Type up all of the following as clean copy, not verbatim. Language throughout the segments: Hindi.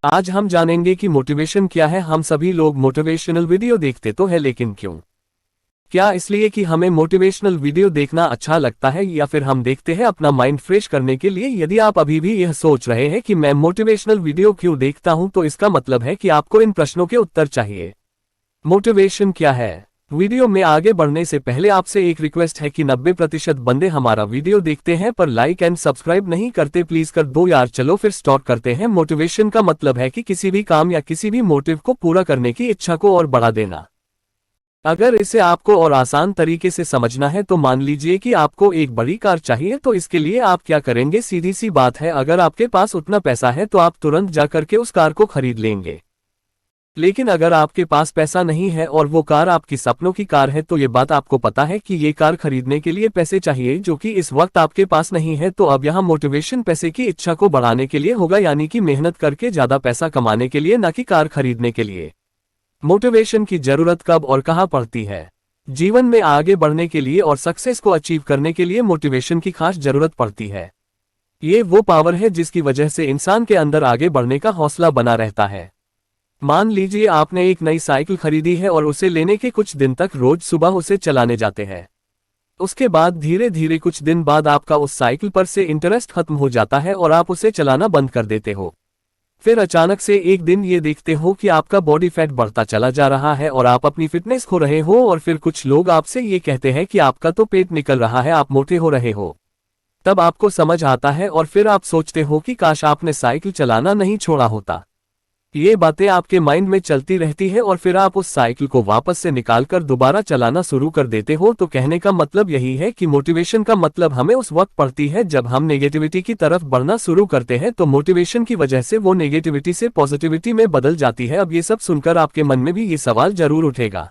आज हम जानेंगे कि मोटिवेशन क्या है। हम सभी लोग मोटिवेशनल वीडियो देखते तो है, लेकिन क्यों? क्या इसलिए कि हमें मोटिवेशनल वीडियो देखना अच्छा लगता है, या फिर हम देखते हैं अपना माइंड फ्रेश करने के लिए? यदि आप अभी भी यह सोच रहे हैं कि मैं मोटिवेशनल वीडियो क्यों देखता हूं, तो इसका मतलब है कि आपको इन प्रश्नों के उत्तर चाहिए। मोटिवेशन क्या है? वीडियो में आगे बढ़ने से पहले आपसे एक रिक्वेस्ट है कि 90% बंदे हमारा वीडियो देखते हैं पर लाइक एंड सब्सक्राइब नहीं करते। प्लीज कर दो यार। चलो फिर स्टार्ट करते हैं। मोटिवेशन का मतलब है कि किसी भी काम या किसी भी मोटिव को पूरा करने की इच्छा को और बढ़ा देना। अगर इसे आपको और आसान तरीके से समझना है तो मान लीजिए कि आपको एक बड़ी कार चाहिए, तो इसके लिए आप क्या करेंगे? सीधी सी बात है, अगर आपके पास उतना पैसा है तो आप तुरंत जाकर के उस कार को खरीद लेंगे। लेकिन अगर आपके पास पैसा नहीं है और वो कार आपकी सपनों की कार है, तो ये बात आपको पता है कि ये कार खरीदने के लिए पैसे चाहिए जो कि इस वक्त आपके पास नहीं है। तो अब यहाँ मोटिवेशन पैसे की इच्छा को बढ़ाने के लिए होगा, यानी कि मेहनत करके ज्यादा पैसा कमाने के लिए, ना कि कार खरीदने के लिए। मोटिवेशन की जरूरत कब और कहाँ पड़ती है? जीवन में आगे बढ़ने के लिए और सक्सेस को अचीव करने के लिए मोटिवेशन की खास जरूरत पड़ती है। ये वो पावर है जिसकी वजह से इंसान के अंदर आगे बढ़ने का हौसला बना रहता है। मान लीजिए आपने एक नई साइकिल खरीदी है और उसे लेने के कुछ दिन तक रोज सुबह उसे चलाने जाते हैं। उसके बाद धीरे धीरे कुछ दिन बाद आपका उस साइकिल पर से इंटरेस्ट खत्म हो जाता है और आप उसे चलाना बंद कर देते हो। फिर अचानक से एक दिन ये देखते हो कि आपका बॉडी फैट बढ़ता चला जा रहा है और आप अपनी फिटनेस खो रहे हो, और फिर कुछ लोग आपसे ये कहते हैं कि आपका तो पेट निकल रहा है, आप मोटे हो रहे हो। तब आपको समझ आता है और फिर आप सोचते हो कि काश आपने साइकिल चलाना नहीं छोड़ा होता। ये बातें आपके माइंड में चलती रहती है और फिर आप उस साइकिल को वापस से निकालकर दोबारा चलाना शुरू कर देते हो। तो कहने का मतलब यही है कि मोटिवेशन का मतलब हमें उस वक्त पड़ती है जब हम नेगेटिविटी की तरफ बढ़ना शुरू करते हैं, तो मोटिवेशन की वजह से वो नेगेटिविटी से पॉजिटिविटी में बदल जाती है। अब ये सब सुनकर आपके मन में भी ये सवाल जरूर उठेगा,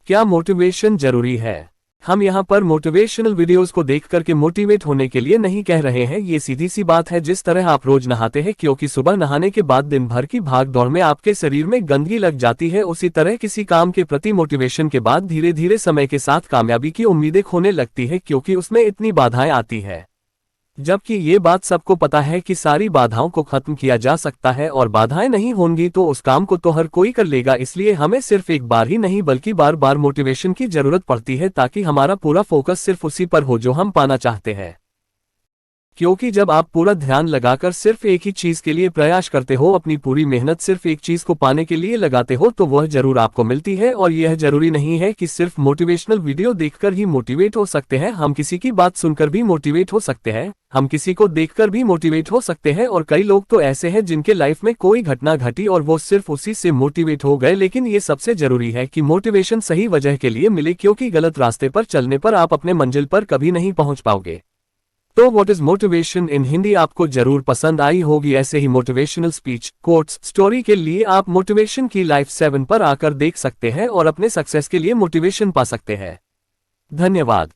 क्या मोटिवेशन जरूरी है? हम यहाँ पर मोटिवेशनल वीडियोस को देख करके मोटिवेट होने के लिए नहीं कह रहे हैं। ये सीधी सी बात है, जिस तरह आप रोज नहाते हैं क्योंकि सुबह नहाने के बाद दिन भर की भाग दौड़ में आपके शरीर में गंदगी लग जाती है, उसी तरह किसी काम के प्रति मोटिवेशन के बाद धीरे धीरे समय के साथ कामयाबी की उम्मीदें खोने लगती है, क्योंकि उसमें इतनी बाधाएं आती है। जबकि ये बात सबको पता है कि सारी बाधाओं को खत्म किया जा सकता है, और बाधाएं नहीं होंगी तो उस काम को तो हर कोई कर लेगा। इसलिए हमें सिर्फ एक बार ही नहीं बल्कि बार बार मोटिवेशन की जरूरत पड़ती है, ताकि हमारा पूरा फोकस सिर्फ उसी पर हो जो हम पाना चाहते हैं। क्योंकि जब आप पूरा ध्यान लगाकर सिर्फ एक ही चीज के लिए प्रयास करते हो, अपनी पूरी मेहनत सिर्फ एक चीज को पाने के लिए लगाते हो, तो वह जरूर आपको मिलती है। और यह जरूरी नहीं है कि सिर्फ मोटिवेशनल वीडियो देखकर ही मोटिवेट हो सकते हैं। हम किसी की बात सुनकर भी मोटिवेट हो सकते हैं, हम किसी को देखकर भी मोटिवेट हो सकते हैं, और कई लोग तो ऐसे हैं जिनके लाइफ में कोई घटना घटी और वो सिर्फ उसी से मोटिवेट हो गए। लेकिन ये सबसे जरूरी है कि मोटिवेशन सही वजह के लिए मिले, क्योंकि गलत रास्ते पर चलने पर आप अपने मंजिल पर कभी नहीं पहुंच पाओगे। तो what is motivation in Hindi आपको जरूर पसंद आई होगी। ऐसे ही मोटिवेशनल स्पीच, कोट्स, स्टोरी के लिए आप मोटिवेशन की लाइफ 7 पर आकर देख सकते हैं और अपने सक्सेस के लिए मोटिवेशन पा सकते हैं। धन्यवाद।